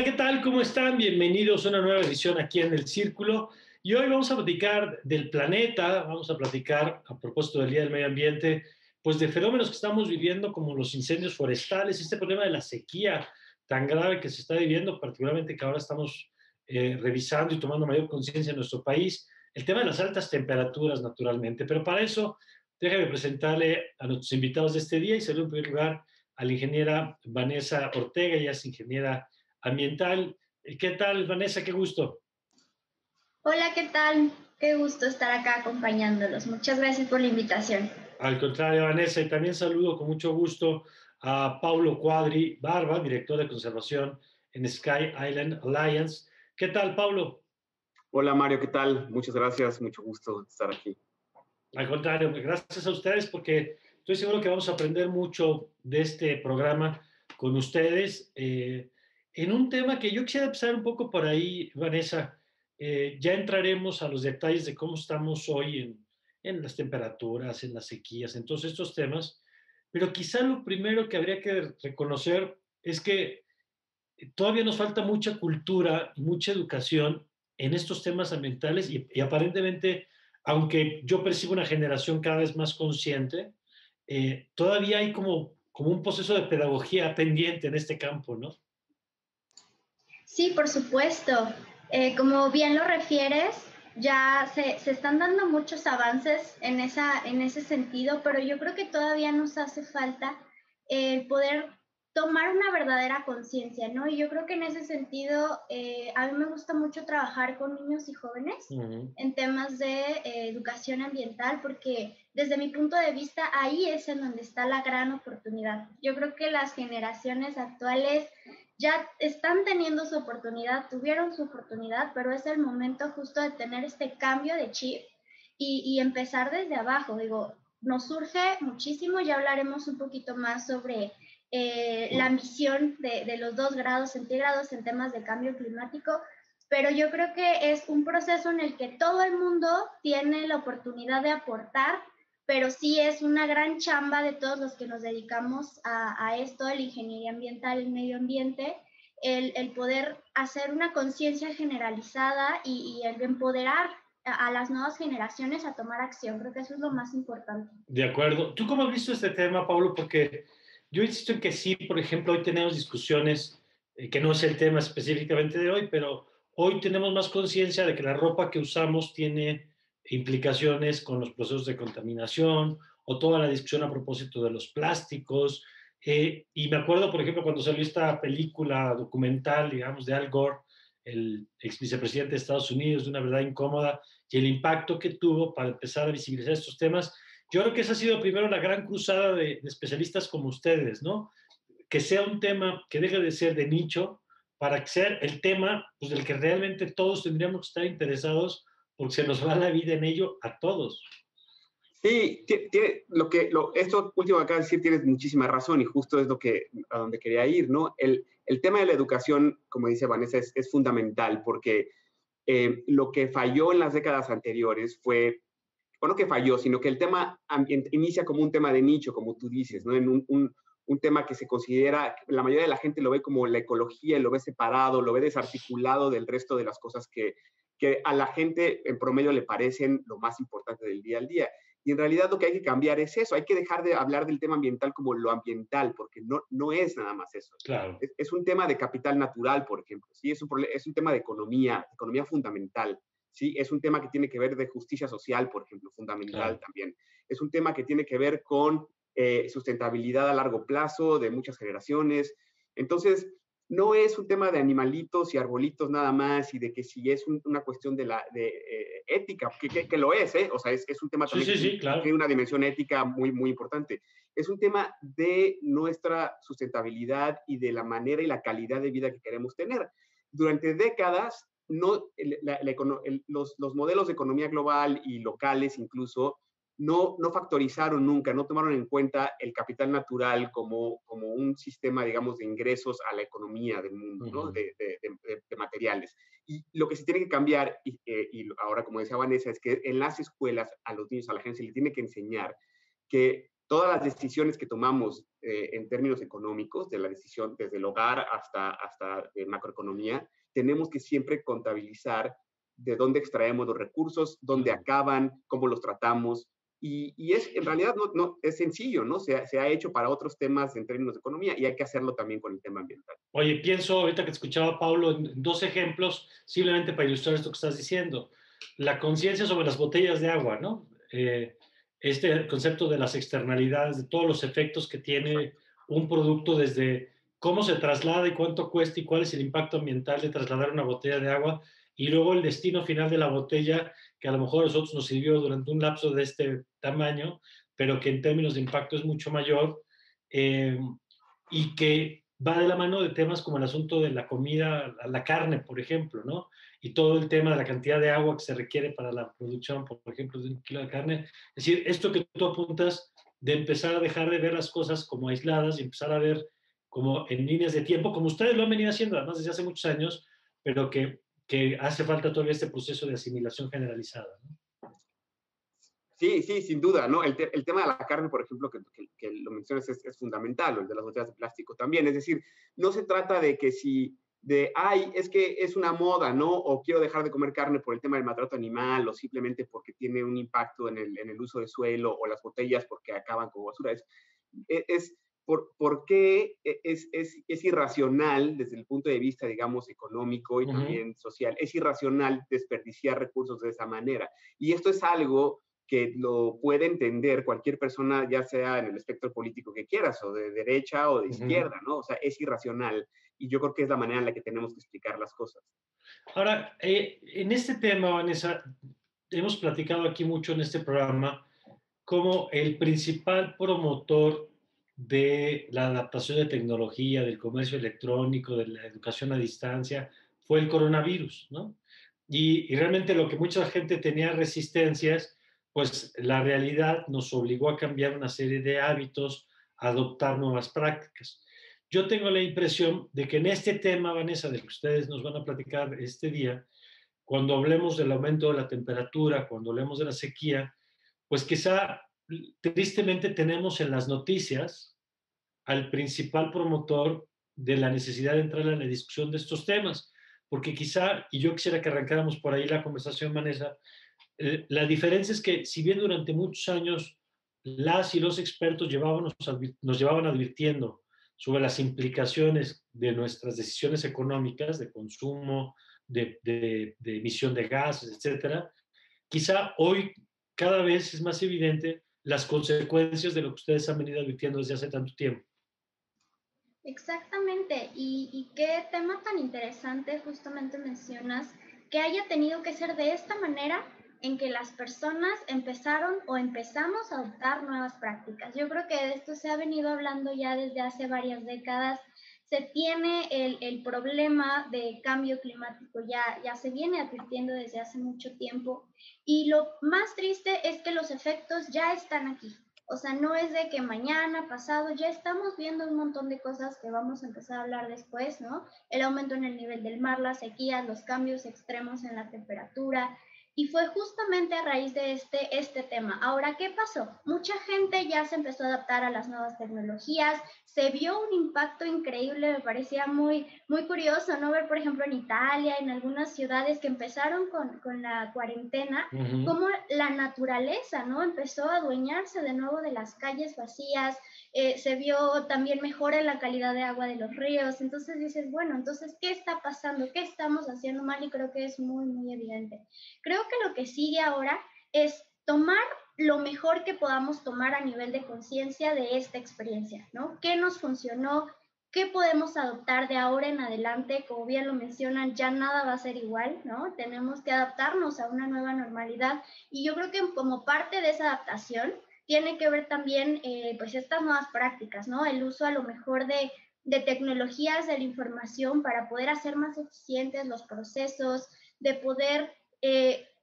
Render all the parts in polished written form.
Hola, ¿qué tal? ¿Cómo están? Bienvenidos a una nueva edición aquí en El Círculo. Y hoy vamos a platicar del planeta, vamos a platicar, a propósito del Día del Medio Ambiente, pues de fenómenos que estamos viviendo como los incendios forestales, este problema de la sequía tan grave que se está viviendo, particularmente que ahora estamos revisando y tomando mayor conciencia en nuestro país, el tema de las altas temperaturas, naturalmente. Pero para eso, déjame presentarle a nuestros invitados de este día y saludo en primer lugar a la ingeniera Vanessa Ortega, ella es ingeniera ambiental. ¿Qué tal, Vanessa? Qué gusto. Hola, ¿qué tal? Qué gusto estar acá acompañándolos. Muchas gracias por la invitación. Al contrario, Vanessa, y también saludo con mucho gusto a Paulo Cuadri Barba, director de conservación en Sky Island Alliance. ¿Qué tal, Paulo? Hola Mario, ¿qué tal? Muchas gracias, mucho gusto estar aquí. Al contrario, gracias a ustedes porque estoy seguro que vamos a aprender mucho de este programa con ustedes. En un tema que yo quisiera empezar un poco por ahí, Vanessa, ya entraremos a los detalles de cómo estamos hoy en las temperaturas, en las sequías, en todos estos temas, pero quizá lo primero que habría que reconocer es que todavía nos falta mucha cultura y mucha educación en estos temas ambientales y aparentemente, aunque yo percibo una generación cada vez más consciente, todavía hay como un proceso de pedagogía pendiente en este campo, ¿no? Sí, por supuesto. Como bien lo refieres, ya se están dando muchos avances en ese sentido, pero yo creo que todavía nos hace falta el poder tomar una verdadera conciencia, ¿no? Y yo creo que en ese sentido, a mí me gusta mucho trabajar con niños y jóvenes en temas de educación ambiental, porque desde mi punto de vista ahí es en donde está la gran oportunidad. Yo creo que las generaciones actuales ya están teniendo su oportunidad, tuvieron su oportunidad, pero es el momento justo de tener este cambio de chip y empezar desde abajo. Digo, nos surge muchísimo, ya hablaremos un poquito más sobre la misión de los 2 grados centígrados en temas de cambio climático, pero yo creo que es un proceso en el que todo el mundo tiene la oportunidad de aportar, pero sí es una gran chamba de todos los que nos dedicamos a esto, la ingeniería ambiental, el medio ambiente, el poder hacer una conciencia generalizada y el empoderar a las nuevas generaciones a tomar acción. Creo que eso es lo más importante. De acuerdo. ¿Tú cómo has visto este tema, Pablo? Porque yo insisto en que sí, por ejemplo, hoy tenemos discusiones, que no es el tema específicamente de hoy, pero hoy tenemos más conciencia de que la ropa que usamos tiene implicaciones con los procesos de contaminación o toda la discusión a propósito de los plásticos. Y me acuerdo, por ejemplo, cuando salió esta película documental, digamos, de Al Gore, el ex vicepresidente de Estados Unidos, de una verdad incómoda, y el impacto que tuvo para empezar a visibilizar estos temas. Yo creo que esa ha sido primero la gran cruzada de especialistas como ustedes, ¿no? Que sea un tema que deje de ser de nicho para que sea el tema pues, del que realmente todos tendríamos que estar interesados porque se nos va la vida en ello a todos. Sí, tiene, esto último que acabas de decir tienes muchísima razón y justo es a donde quería ir, ¿no? El tema de la educación, como dice Vanessa, es fundamental porque lo que falló en las décadas anteriores fue, bueno, que falló, sino que el tema inicia como un tema de nicho, como tú dices, ¿no? En un tema que se considera, la mayoría de la gente lo ve como la ecología, lo ve separado, lo ve desarticulado del resto de las cosas que a la gente en promedio le parecen lo más importante del día al día. Y en realidad lo que hay que cambiar es eso, hay que dejar de hablar del tema ambiental como lo ambiental, porque no es nada más eso. Claro. Es un tema de capital natural, por ejemplo, ¿sí? Es un tema de economía fundamental. ¿Sí? Es un tema que tiene que ver de justicia social, por ejemplo, fundamental también. Es un tema que tiene que ver con sustentabilidad a largo plazo de muchas generaciones. Entonces, no es un tema de animalitos y arbolitos nada más y de que si es una cuestión de ética, que lo es, ¿eh? O sea, es un tema también sí, que tiene una dimensión ética muy, muy importante. Es un tema de nuestra sustentabilidad y de la manera y la calidad de vida que queremos tener. Durante décadas, los modelos de economía global y locales incluso no factorizaron nunca, no tomaron en cuenta el capital natural como un sistema, digamos, de ingresos a la economía del mundo, ¿no? de materiales. Y lo que se tiene que cambiar, y ahora como decía Vanessa, es que en las escuelas a los niños, a la gente se les tiene que enseñar que todas las decisiones que tomamos en términos económicos, de la decisión desde el hogar hasta macroeconomía, tenemos que siempre contabilizar de dónde extraemos los recursos, dónde acaban, cómo los tratamos. Y en realidad no, es sencillo, ¿no? Se ha hecho para otros temas en términos de economía y hay que hacerlo también con el tema ambiental. Oye, pienso ahorita que te escuchaba, Pablo, en dos ejemplos, simplemente para ilustrar esto que estás diciendo. La conciencia sobre las botellas de agua, ¿no? Este concepto de las externalidades, de todos los efectos que tiene un producto, desde cómo se traslada y cuánto cuesta y cuál es el impacto ambiental de trasladar una botella de agua, y luego el destino final de la botella, que a lo mejor a nosotros nos sirvió durante un lapso de este tamaño, pero que en términos de impacto es mucho mayor, y que va de la mano de temas como el asunto de la comida, la carne, por ejemplo, ¿no? Y todo el tema de la cantidad de agua que se requiere para la producción, por ejemplo, de un kilo de carne. Es decir, esto que tú apuntas de empezar a dejar de ver las cosas como aisladas y empezar a ver como en líneas de tiempo, como ustedes lo han venido haciendo además desde hace muchos años, pero que hace falta todavía este proceso de asimilación generalizada, ¿no? Sí, sí, sin duda, ¿no? El tema de la carne, por ejemplo, que lo mencionas es fundamental, o el de las botellas de plástico también. Es decir, no se trata de que ay, es que es una moda, ¿no? O quiero dejar de comer carne por el tema del maltrato animal, o simplemente porque tiene un impacto en el uso de suelo, o las botellas porque acaban como basura. ¿Por qué es irracional desde el punto de vista, digamos, económico y también social? Es irracional desperdiciar recursos de esa manera. Y esto es algo que lo puede entender cualquier persona, ya sea en el espectro político que quieras, o de derecha o de izquierda, ¿no? O sea, es irracional. Y yo creo que es la manera en la que tenemos que explicar las cosas. Ahora, en este tema, Vanessa, hemos platicado aquí mucho en este programa como el principal promotor de la adaptación de tecnología, del comercio electrónico, de la educación a distancia, fue el coronavirus, ¿no? Y realmente lo que mucha gente tenía resistencias, pues la realidad nos obligó a cambiar una serie de hábitos, a adoptar nuevas prácticas. Yo tengo la impresión de que en este tema, Vanessa, del que ustedes nos van a platicar este día, cuando hablemos del aumento de la temperatura, cuando hablemos de la sequía, pues quizá tristemente tenemos en las noticias al principal promotor de la necesidad de entrar en la discusión de estos temas, porque quizá, y yo quisiera que arrancáramos por ahí la conversación, Vanessa, la diferencia es que si bien durante muchos años las y los expertos nos llevaban advirtiendo sobre las implicaciones de nuestras decisiones económicas, de consumo, de emisión de gases, etcétera, quizá hoy cada vez es más evidente las consecuencias de lo que ustedes han venido advirtiendo desde hace tanto tiempo. Exactamente, y qué tema tan interesante justamente mencionas que haya tenido que ser de esta manera en que las personas empezaron o empezamos a adoptar nuevas prácticas. Yo creo que de esto se ha venido hablando ya desde hace varias décadas. Se tiene el problema de cambio climático, ya se viene advirtiendo desde hace mucho tiempo, y lo más triste es que los efectos ya están aquí. O sea, no es de que mañana, pasado, ya estamos viendo un montón de cosas que vamos a empezar a hablar después, ¿no? El aumento en el nivel del mar, las sequías, los cambios extremos en la temperatura. Y fue justamente a raíz de este tema. Ahora, ¿qué pasó? Mucha gente ya se empezó a adaptar a las nuevas tecnologías, se vio un impacto increíble, me parecía muy, muy curioso, ¿no? Ver, por ejemplo, en Italia, en algunas ciudades que empezaron con la cuarentena, cómo la naturaleza, ¿no? Empezó a adueñarse de nuevo de las calles vacías, se vio también mejora en la calidad de agua de los ríos. Entonces dices, bueno, entonces, ¿qué está pasando? ¿Qué estamos haciendo mal? Y creo que es muy, muy evidente. Creo que lo que sigue ahora es tomar lo mejor que podamos tomar a nivel de conciencia de esta experiencia, ¿no? ¿Qué nos funcionó? ¿Qué podemos adoptar de ahora en adelante? Como bien lo mencionan, ya nada va a ser igual, ¿no? Tenemos que adaptarnos a una nueva normalidad, y yo creo que como parte de esa adaptación tiene que ver también pues estas nuevas prácticas, ¿no? El uso a lo mejor de tecnologías de la información para poder hacer más eficientes los procesos, de poder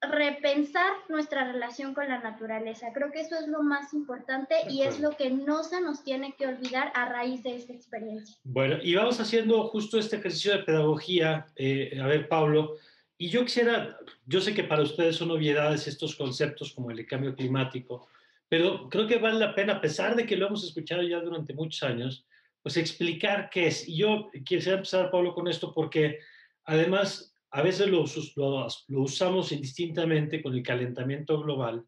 repensar nuestra relación con la naturaleza. Creo que eso es lo más importante y es lo que no se nos tiene que olvidar a raíz de esta experiencia. Bueno, y vamos haciendo justo este ejercicio de pedagogía. A ver, Pablo, y yo sé que para ustedes son obviedades estos conceptos como el de cambio climático, pero creo que vale la pena, a pesar de que lo hemos escuchado ya durante muchos años, pues explicar qué es. Y yo quisiera empezar, Pablo, con esto porque además a veces lo usamos indistintamente con el calentamiento global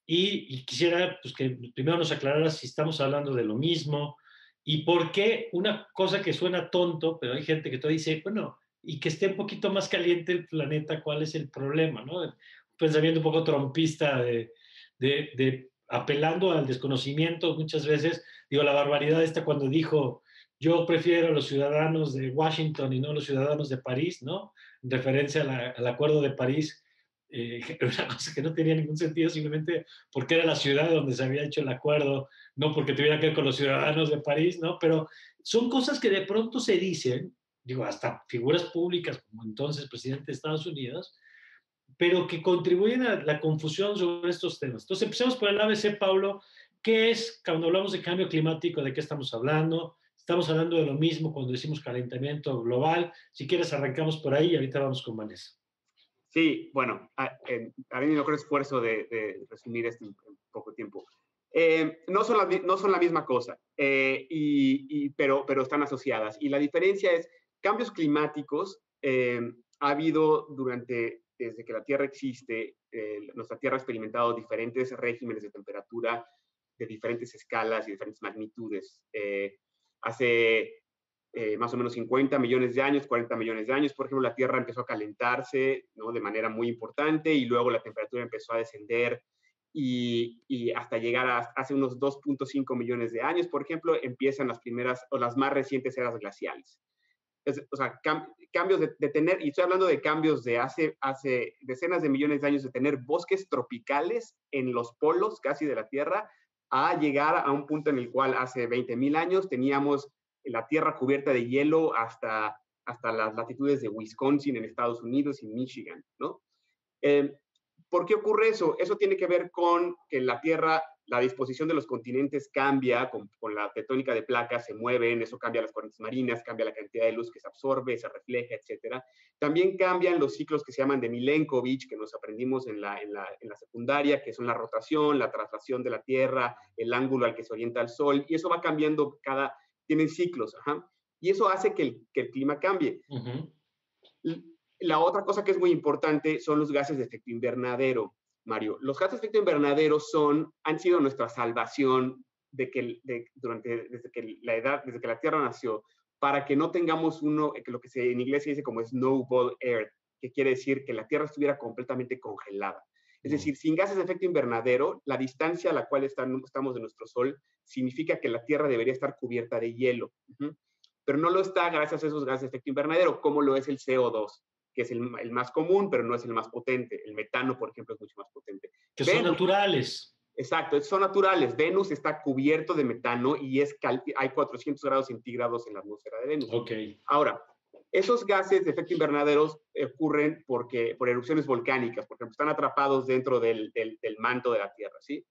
y quisiera pues, que primero nos aclararas si estamos hablando de lo mismo y por qué una cosa que suena tonto, pero hay gente que todavía dice, bueno, y que esté un poquito más caliente el planeta, ¿cuál es el problema? ¿No? Un pensamiento un poco trompista de apelando al desconocimiento muchas veces. Digo, la barbaridad esta cuando dijo, yo prefiero a los ciudadanos de Washington y no a los ciudadanos de París, ¿no? En referencia al Acuerdo de París, una cosa que no tenía ningún sentido, simplemente porque era la ciudad donde se había hecho el acuerdo, no porque tuviera que ver con los ciudadanos de París, ¿no? Pero son cosas que de pronto se dicen, digo, hasta figuras públicas como entonces presidente de Estados Unidos, pero que contribuyen a la confusión sobre estos temas. Entonces, empecemos por el ABC, Pablo. ¿Qué es, cuando hablamos de cambio climático, de qué estamos hablando? Estamos hablando de lo mismo cuando decimos calentamiento global. Si quieres, arrancamos por ahí y ahorita vamos con Vanessa. Sí, bueno, haré mi mejor esfuerzo de resumir esto en poco tiempo. No son la misma cosa, pero están asociadas. Y la diferencia es, cambios climáticos ha habido desde que la Tierra existe, nuestra Tierra ha experimentado diferentes regímenes de temperatura de diferentes escalas y diferentes magnitudes. Hace más o menos 50 millones de años, 40 millones de años, por ejemplo, la Tierra empezó a calentarse, ¿no?, de manera muy importante y luego la temperatura empezó a descender y hasta llegar a hace unos 2.5 millones de años, por ejemplo, empiezan las primeras o las más recientes eras glaciales. O sea, cambios de tener, y estoy hablando de cambios de hace decenas de millones de años, de tener bosques tropicales en los polos casi de la Tierra, a llegar a un punto en el cual hace 20.000 años teníamos la Tierra cubierta de hielo hasta las latitudes de Wisconsin en Estados Unidos y Michigan, ¿no? ¿Por qué ocurre eso? Eso tiene que ver con que la Tierra, la disposición de los continentes cambia, con la tectónica de placas se mueven, eso cambia las corrientes marinas, cambia la cantidad de luz que se absorbe, se refleja, etc. También cambian los ciclos que se llaman de Milankovitch, que nos aprendimos en la secundaria, que son la rotación, la traslación de la Tierra, el ángulo al que se orienta el Sol, y eso va cambiando tienen ciclos, ajá, y eso hace que el clima cambie. Uh-huh. La otra cosa que es muy importante son los gases de efecto invernadero, Mario. Los gases de efecto invernadero han sido nuestra salvación desde que la Tierra nació, para que no tengamos lo que en inglés se dice como snowball Earth, que quiere decir que la Tierra estuviera completamente congelada. Es decir, sin gases de efecto invernadero, la distancia a la cual estamos de nuestro Sol significa que la Tierra debería estar cubierta de hielo. Uh-huh. Pero no lo está gracias a esos gases de efecto invernadero, como lo es el CO2, que es el más común, pero no es el más potente. El metano, por ejemplo, es mucho más potente. Que son naturales. Exacto, son naturales. Venus está cubierto de metano y hay 400 grados centígrados en la atmósfera de Venus. Okay. Ahora, esos gases de efecto invernadero ocurren por erupciones volcánicas, por ejemplo, están atrapados dentro del manto de la Tierra, ¿sí?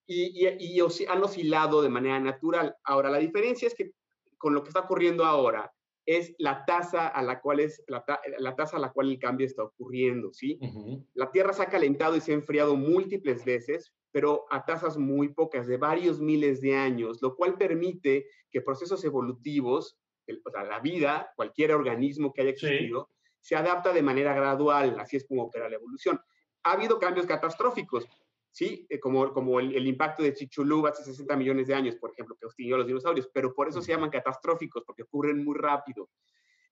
Y han oscilado de manera natural. Ahora, la diferencia es que con lo que está ocurriendo ahora es la tasa a la cual el cambio está ocurriendo, ¿sí? Uh-huh. La Tierra se ha calentado y se ha enfriado múltiples veces, pero a tasas muy pocas, de varios miles de años, lo cual permite que procesos evolutivos, o sea, la vida, cualquier organismo que haya existido, sí, se adapta de manera gradual. Así es como opera la evolución. Ha habido cambios catastróficos, ¿sí? Como el impacto de Chicxulub hace 60 millones de años, por ejemplo, que extinguió a los dinosaurios, pero por eso se llaman catastróficos, porque ocurren muy rápido.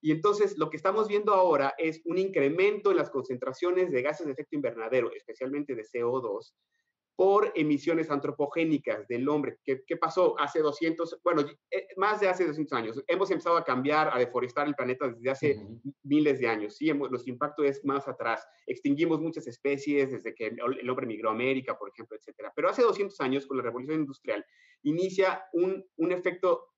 Y entonces lo que estamos viendo ahora es un incremento en las concentraciones de gases de efecto invernadero, especialmente de CO2, por emisiones antropogénicas del hombre. ¿Qué pasó hace más de hace 200 años? Hemos empezado a cambiar, a deforestar el planeta desde hace miles de años. Sí, nuestro impacto es más atrás. Extinguimos muchas especies desde que el hombre migró a América, por ejemplo, etcétera. Pero hace 200 años, con la revolución industrial, inicia un efecto,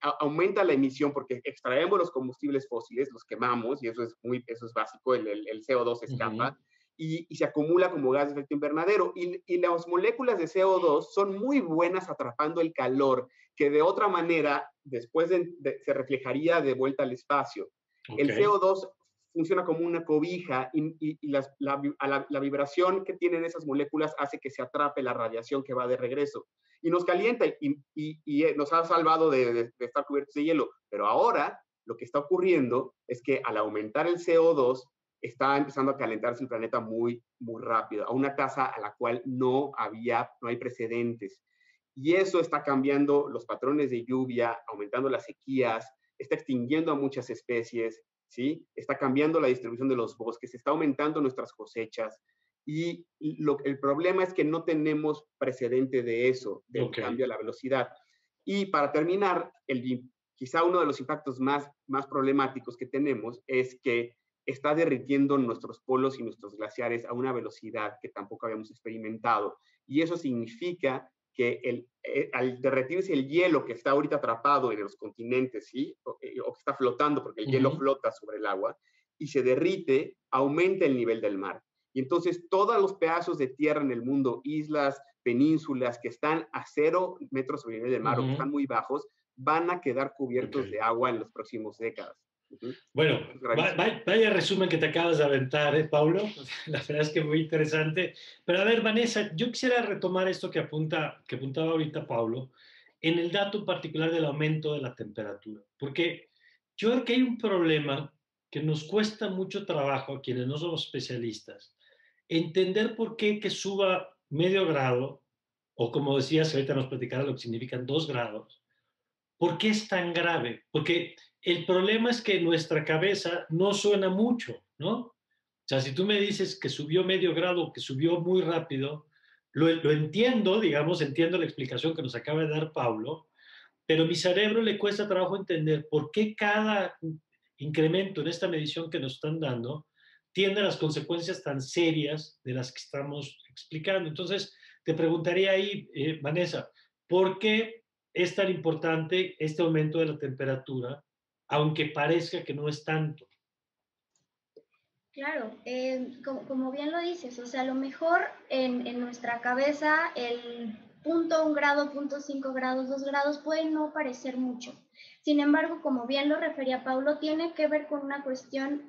aumenta la emisión porque extraemos los combustibles fósiles, los quemamos, y eso es básico, el CO2 escapa, y se acumula como gas de efecto invernadero. Y las moléculas de CO2 son muy buenas atrapando el calor, que de otra manera después se reflejaría de vuelta al espacio. Okay. El CO2 funciona como una cobija y la vibración que tienen esas moléculas hace que se atrape la radiación que va de regreso y nos calienta y nos ha salvado de estar cubiertos de hielo. Pero ahora lo que está ocurriendo es que al aumentar el CO2 está empezando a calentarse el planeta muy, muy rápido, a una tasa a la cual no hay precedentes. Y eso está cambiando los patrones de lluvia, aumentando las sequías, está extinguiendo a muchas especies, ¿sí? Está cambiando la distribución de los bosques, está aumentando nuestras cosechas. Y el problema es que no tenemos precedente de eso, del cambio a la velocidad. Y para terminar, quizá uno de los impactos más problemáticos que tenemos es que está derritiendo nuestros polos y nuestros glaciares a una velocidad que tampoco habíamos experimentado. Y eso significa que al derretirse el hielo que está ahorita atrapado en los continentes, ¿sí? o que está flotando, porque el hielo flota sobre el agua, y se derrite, aumenta el nivel del mar. Y entonces todos los pedazos de tierra en el mundo, islas, penínsulas, que están a 0 metros sobre el nivel del mar o que están muy bajos, van a quedar cubiertos de agua en las próximas décadas. Bueno, vaya resumen que te acabas de aventar, Paulo. La verdad es que muy interesante. Pero a ver, Vanessa, yo quisiera retomar esto que apuntaba ahorita Paulo, en el dato particular del aumento de la temperatura. Porque yo creo que hay un problema que nos cuesta mucho trabajo a quienes no somos especialistas, entender por qué que suba medio grado, o como decías, ahorita nos platicará lo que significan 2 grados. ¿Por qué es tan grave? Porque el problema es que nuestra cabeza no suena mucho, ¿no? O sea, si tú me dices que subió medio grado, que subió muy rápido, lo entiendo, digamos, entiendo la explicación que nos acaba de dar Paulo, pero a mi cerebro le cuesta trabajo entender por qué cada incremento en esta medición que nos están dando tiene las consecuencias tan serias de las que estamos explicando. Entonces, te preguntaría ahí, Vanessa, ¿por qué es tan importante este aumento de la temperatura, aunque parezca que no es tanto? Claro, como bien lo dices, o sea, a lo mejor en nuestra cabeza el 0.1 grado, 0.5 grados, 2 grados puede no parecer mucho. Sin embargo, como bien lo refería Paulo, tiene que ver con una cuestión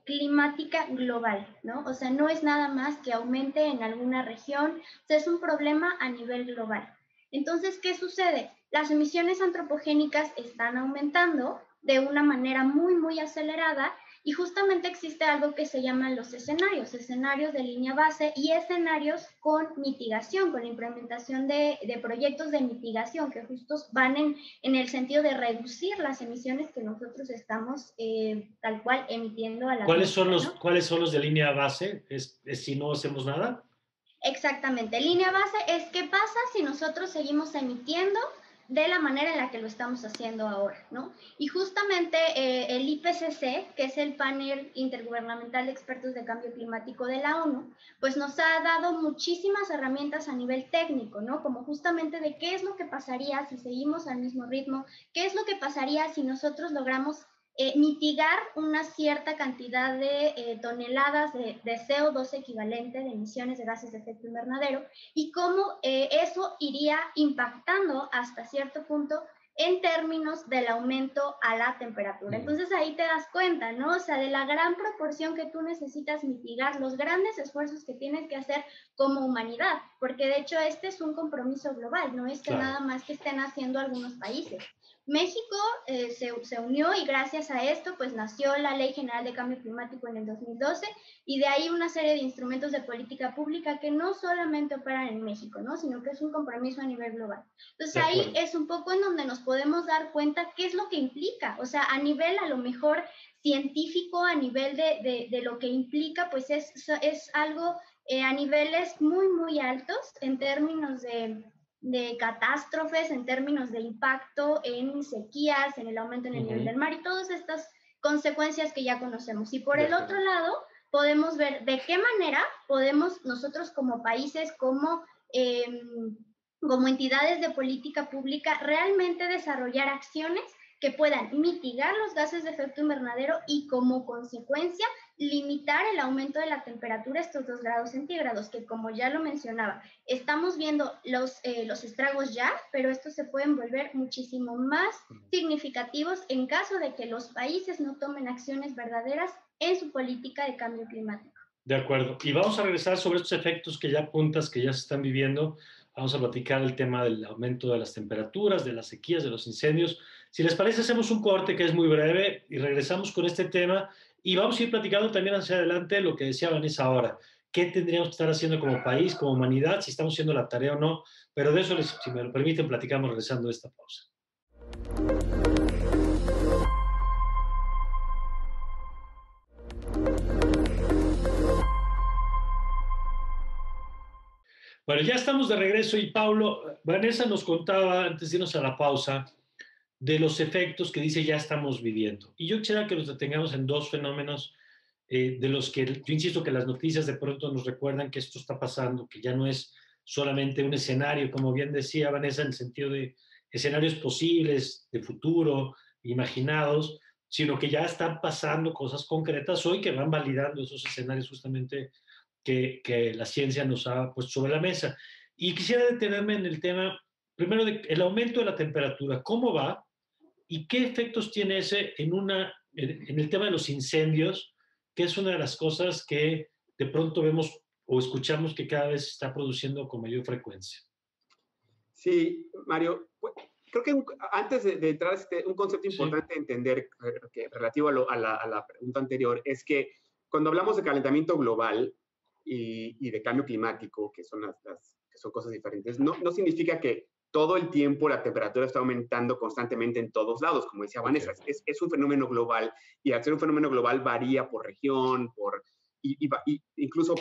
climática global, ¿no? O sea, no es nada más que aumente en alguna región, o sea, es un problema a nivel global. Entonces, ¿qué sucede? Las emisiones antropogénicas están aumentando de una manera muy, muy acelerada. Y justamente existe algo que se llaman los escenarios de línea base y escenarios con mitigación, con la implementación de proyectos de mitigación que justo van en el sentido de reducir las emisiones que nosotros estamos tal cual emitiendo a la atmósfera, ¿no? ¿Cuáles son los de línea base? ¿Es si no hacemos nada? Exactamente. Línea base es qué pasa si nosotros seguimos emitiendo de la manera en la que lo estamos haciendo ahora, ¿no? Y justamente el IPCC, que es el panel intergubernamental de expertos de cambio climático de la ONU, pues nos ha dado muchísimas herramientas a nivel técnico, ¿no? Como justamente de qué es lo que pasaría si seguimos al mismo ritmo, qué es lo que pasaría si nosotros logramos mitigar una cierta cantidad de toneladas de CO2 equivalente de emisiones de gases de efecto invernadero y cómo eso iría impactando hasta cierto punto en términos del aumento a la temperatura. Entonces ahí te das cuenta, ¿no? O sea, de la gran proporción que tú necesitas mitigar, los grandes esfuerzos que tienes que hacer como humanidad, porque de hecho este es un compromiso global, no es que nada más que estén haciendo algunos países. México se unió y gracias a esto pues nació la Ley General de Cambio Climático en el 2012 y de ahí una serie de instrumentos de política pública que no solamente operan en México, ¿no? Sino que es un compromiso a nivel global. Entonces ahí es un poco en donde nos podemos dar cuenta qué es lo que implica, o sea, a nivel a lo mejor científico, a nivel de lo que implica, pues es algo a niveles muy, muy altos en términos de catástrofes, en términos de impacto en sequías, en el aumento en el nivel del mar y todas estas consecuencias que ya conocemos. Y por el otro lado, podemos ver de qué manera podemos nosotros como países, como entidades de política pública, realmente desarrollar acciones que puedan mitigar los gases de efecto invernadero y como consecuencia limitar el aumento de la temperatura a estos 2 grados centígrados, que como ya lo mencionaba, estamos viendo los estragos ya, pero estos se pueden volver muchísimo más significativos en caso de que los países no tomen acciones verdaderas en su política de cambio climático. De acuerdo. Y vamos a regresar sobre estos efectos que ya apuntas, que ya se están viviendo. Vamos a platicar el tema del aumento de las temperaturas, de las sequías, de los incendios. Si les parece, hacemos un corte que es muy breve y regresamos con este tema y vamos a ir platicando también hacia adelante lo que decía Vanessa ahora. ¿Qué tendríamos que estar haciendo como país, como humanidad, si estamos haciendo la tarea o no? Pero de eso, si me lo permiten, platicamos regresando de esta pausa. Bueno, ya estamos de regreso y Paulo, Vanessa nos contaba antes de irnos a la pausa de los efectos que dice ya estamos viviendo. Y yo quisiera que nos detengamos en dos fenómenos de los que yo insisto que las noticias de pronto nos recuerdan que esto está pasando, que ya no es solamente un escenario, como bien decía Vanessa, en el sentido de escenarios posibles, de futuro, imaginados, sino que ya están pasando cosas concretas hoy que van validando esos escenarios justamente que la ciencia nos ha puesto sobre la mesa. Y quisiera detenerme en el tema, primero, del aumento de la temperatura. ¿Cómo va? ¿Y qué efectos tiene ese en el tema de los incendios, que es una de las cosas que de pronto vemos o escuchamos que cada vez se está produciendo con mayor frecuencia? Sí, Mario, creo que antes de entrar un concepto importante de entender que relativo a la pregunta anterior es que cuando hablamos de calentamiento global y de cambio climático, que son, que son cosas diferentes, no significa que todo el tiempo la temperatura está aumentando constantemente en todos lados, como decía Vanessa. Es un fenómeno global y al ser un fenómeno global varía por región, incluso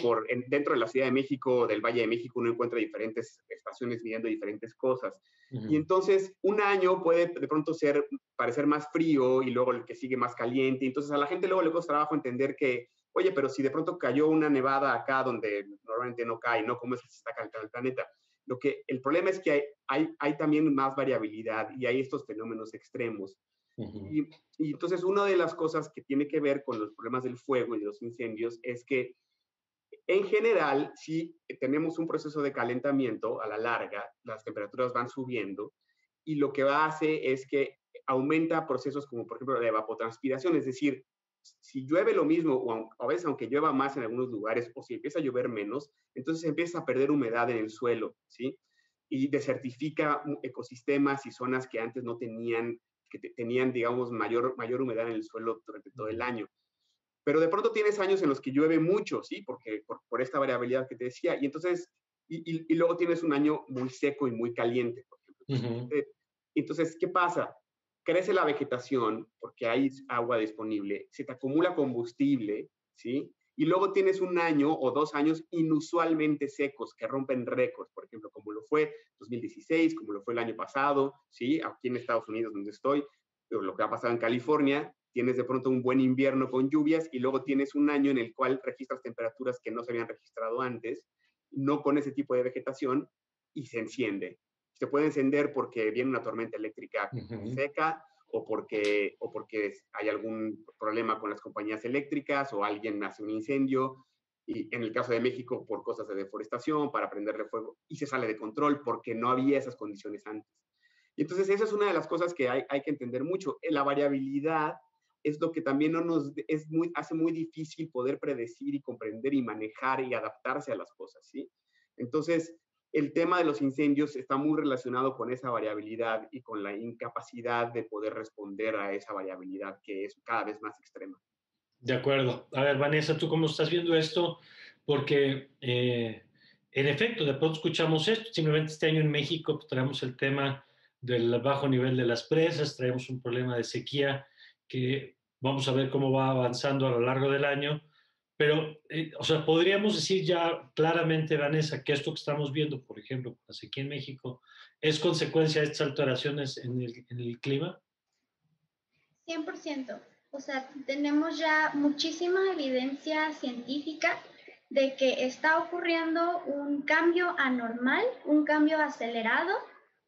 dentro de la Ciudad de México, del Valle de México, uno encuentra diferentes estaciones midiendo diferentes cosas. Y entonces un año puede de pronto parecer más frío y luego el que sigue más caliente. Entonces a la gente luego le cuesta trabajo entender que, oye, pero si de pronto cayó una nevada acá donde normalmente no cae, ¿no? ¿Cómo es que se está calentando el planeta? El problema es que hay también más variabilidad y hay estos fenómenos extremos. Y entonces una de las cosas que tiene que ver con los problemas del fuego y de los incendios es que en general, si tenemos un proceso de calentamiento a la larga, las temperaturas van subiendo y lo que hace es que aumenta procesos como por ejemplo la evapotranspiración, es decir, si llueve lo mismo o a veces aunque llueva más en algunos lugares o si empieza a llover menos, entonces empieza a perder humedad en el suelo, ¿sí? Y desertifica ecosistemas y zonas que antes no tenían, que tenían, digamos, mayor humedad en el suelo durante todo el año. Pero de pronto tienes años en los que llueve mucho, ¿sí? Porque por esta variabilidad que te decía. Y entonces, y luego tienes un año muy seco y muy caliente, por ejemplo. Entonces, ¿qué pasa? Crece la vegetación porque hay agua disponible, se te acumula combustible, ¿sí? Y luego tienes un año o 2 años inusualmente secos que rompen récords, por ejemplo, como lo fue 2016, como lo fue el año pasado, ¿sí? Aquí en Estados Unidos, donde estoy, lo que ha pasado en California, tienes de pronto un buen invierno con lluvias y luego tienes un año en el cual registras temperaturas que no se habían registrado antes, no con ese tipo de vegetación, y se enciende. Se puede encender porque viene una tormenta eléctrica seca o porque hay algún problema con las compañías eléctricas o alguien hace un incendio, y en el caso de México por cosas de deforestación, para prenderle fuego, y se sale de control porque no había esas condiciones antes. Y entonces esa es una de las cosas que hay que entender mucho. La variabilidad es lo que también hace muy difícil poder predecir y comprender y manejar y adaptarse a las cosas, ¿sí? Entonces, el tema de los incendios está muy relacionado con esa variabilidad y con la incapacidad de poder responder a esa variabilidad que es cada vez más extrema. De acuerdo. A ver, Vanessa, ¿tú cómo estás viendo esto? Porque, en efecto, de pronto escuchamos esto. Simplemente este año en México pues, traemos el tema del bajo nivel de las presas, traemos un problema de sequía que vamos a ver cómo va avanzando a lo largo del año. Pero, o sea, podríamos decir ya claramente, Vanessa, que esto que estamos viendo, por ejemplo, la sequía en México, ¿es consecuencia de estas alteraciones en el clima? 100%. O sea, tenemos ya muchísima evidencia científica de que está ocurriendo un cambio anormal, un cambio acelerado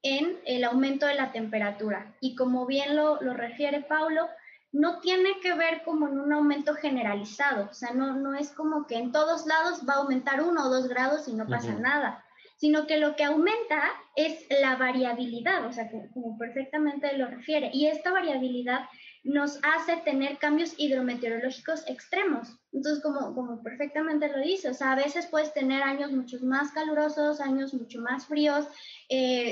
en el aumento de la temperatura. Y como bien lo refiere Paulo, no tiene que ver como en un aumento generalizado. O sea, no es como que en todos lados va a aumentar 1 o 2 grados y no pasa nada, sino que lo que aumenta es la variabilidad, o sea, como perfectamente lo refiere. Y esta variabilidad nos hace tener cambios hidrometeorológicos extremos. Entonces, como perfectamente lo dice, o sea, a veces puedes tener años mucho más calurosos, años mucho más fríos,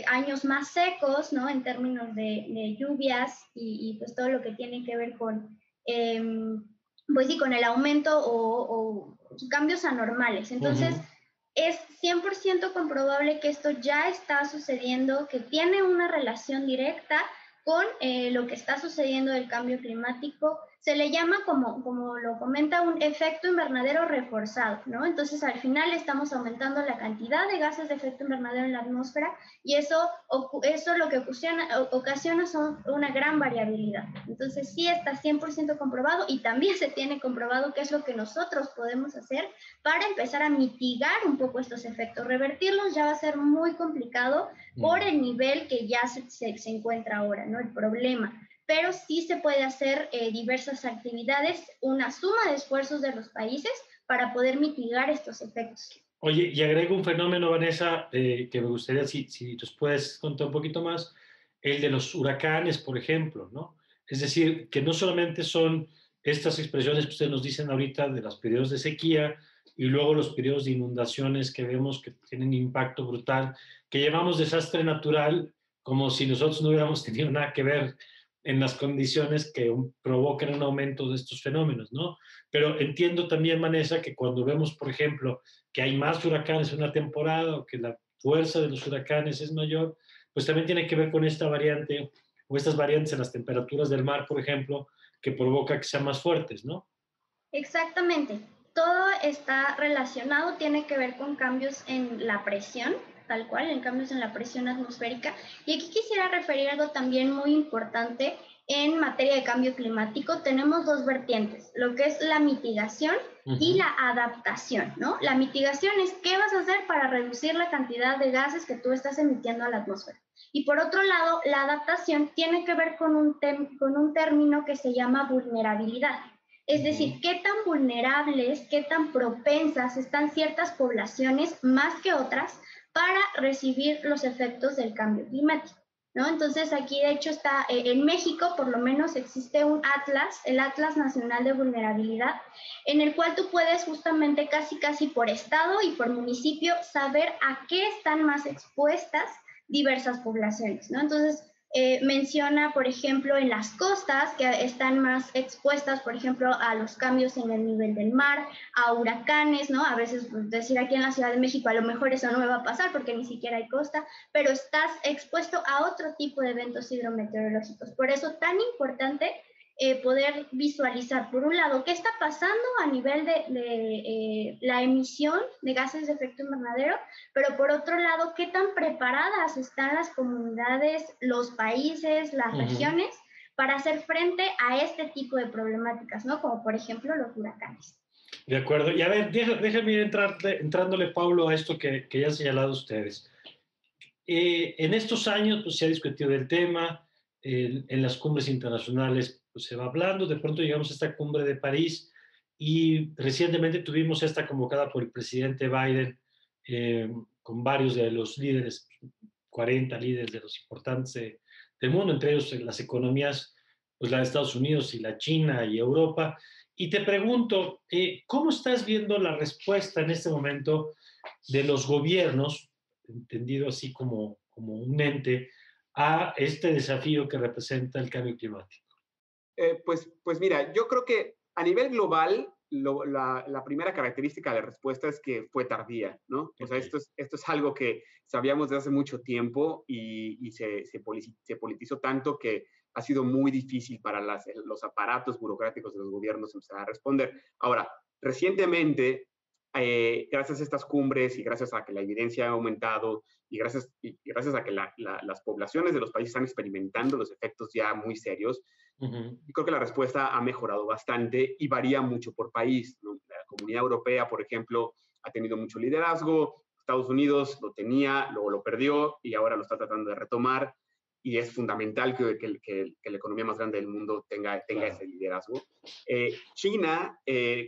años más secos, ¿no? En términos de lluvias y pues todo lo que tiene que ver con, pues sí, con el aumento o cambios anormales. Entonces, es 100% comprobable que esto ya está sucediendo, que tiene una relación directa con lo que está sucediendo del cambio climático. Se le llama, como lo comenta, un efecto invernadero reforzado, ¿no? Entonces, al final estamos aumentando la cantidad de gases de efecto invernadero en la atmósfera y eso lo que ocasiona son una gran variabilidad. Entonces, sí está 100% comprobado y también se tiene comprobado qué es lo que nosotros podemos hacer para empezar a mitigar un poco estos efectos. Revertirlos ya va a ser muy complicado por el nivel que ya se encuentra ahora, ¿no? El problema. Pero sí se puede hacer diversas actividades, una suma de esfuerzos de los países para poder mitigar estos efectos. Oye, y agrego un fenómeno, Vanessa, que me gustaría, si nos puedes contar un poquito más, el de los huracanes, por ejemplo, ¿no? Es decir, que no solamente son estas expresiones que ustedes nos dicen ahorita de los periodos de sequía y luego los periodos de inundaciones que vemos que tienen impacto brutal, que llamamos desastre natural, como si nosotros no hubiéramos tenido nada que ver en las condiciones que provocan un aumento de estos fenómenos, ¿no? Pero entiendo también, Vanessa, que cuando vemos, por ejemplo, que hay más huracanes en una temporada o que la fuerza de los huracanes es mayor, pues también tiene que ver con esta variante o estas variantes en las temperaturas del mar, por ejemplo, que provoca que sean más fuertes, ¿no? Exactamente. Todo está relacionado, tiene que ver con cambios en la presión, tal cual, en cambios en la presión atmosférica. Y aquí quisiera referir algo también muy importante en materia de cambio climático. Tenemos dos vertientes, lo que es la mitigación y la adaptación, ¿no? La mitigación es qué vas a hacer para reducir la cantidad de gases que tú estás emitiendo a la atmósfera. Y por otro lado, la adaptación tiene que ver con un término que se llama vulnerabilidad. Es decir, qué tan vulnerables, qué tan propensas están ciertas poblaciones más que otras para recibir los efectos del cambio climático, ¿no? Entonces aquí de hecho está, en México por lo menos existe un atlas, el Atlas Nacional de Vulnerabilidad, en el cual tú puedes justamente casi por estado y por municipio saber a qué están más expuestas diversas poblaciones, ¿no? Entonces, menciona, por ejemplo, en las costas que están más expuestas, por ejemplo, a los cambios en el nivel del mar, a huracanes, ¿no? A veces, pues, decir aquí en la Ciudad de México, a lo mejor eso no me va a pasar porque ni siquiera hay costa, pero estás expuesto a otro tipo de eventos hidrometeorológicos. Por eso, tan importante poder visualizar, por un lado, qué está pasando a nivel de la emisión de gases de efecto invernadero, pero por otro lado, qué tan preparadas están las comunidades, los países, las regiones para hacer frente a este tipo de problemáticas, ¿no? Como por ejemplo los huracanes. De acuerdo. Y a ver, déjenme ir entrándole, Pablo, a esto que ya han señalado ustedes. En estos años pues, se ha discutido el tema, en las cumbres internacionales pues, se va hablando, de pronto llegamos a esta cumbre de París y recientemente tuvimos esta convocada por el presidente Biden con varios de los líderes, 40 líderes de los importantes del mundo, entre ellos las economías, pues la de Estados Unidos y la China y Europa. Y te pregunto, ¿cómo estás viendo la respuesta en este momento de los gobiernos, entendido así como un ente, a este desafío que representa el cambio climático? Pues mira, yo creo que a nivel global, la primera característica de la respuesta es que fue tardía, ¿no? O sea, esto es algo que sabíamos desde hace mucho tiempo y se politizó tanto que ha sido muy difícil para los aparatos burocráticos de los gobiernos empezar a responder. Ahora, recientemente, gracias a estas cumbres y gracias a que la evidencia ha aumentado y gracias a que las poblaciones de los países están experimentando los efectos ya muy serios, yo creo que la respuesta ha mejorado bastante y varía mucho por país, ¿no? La Comunidad Europea, por ejemplo, ha tenido mucho liderazgo, Estados Unidos lo tenía, luego lo perdió y ahora lo está tratando de retomar y es fundamental que la economía más grande del mundo tenga ese liderazgo. China,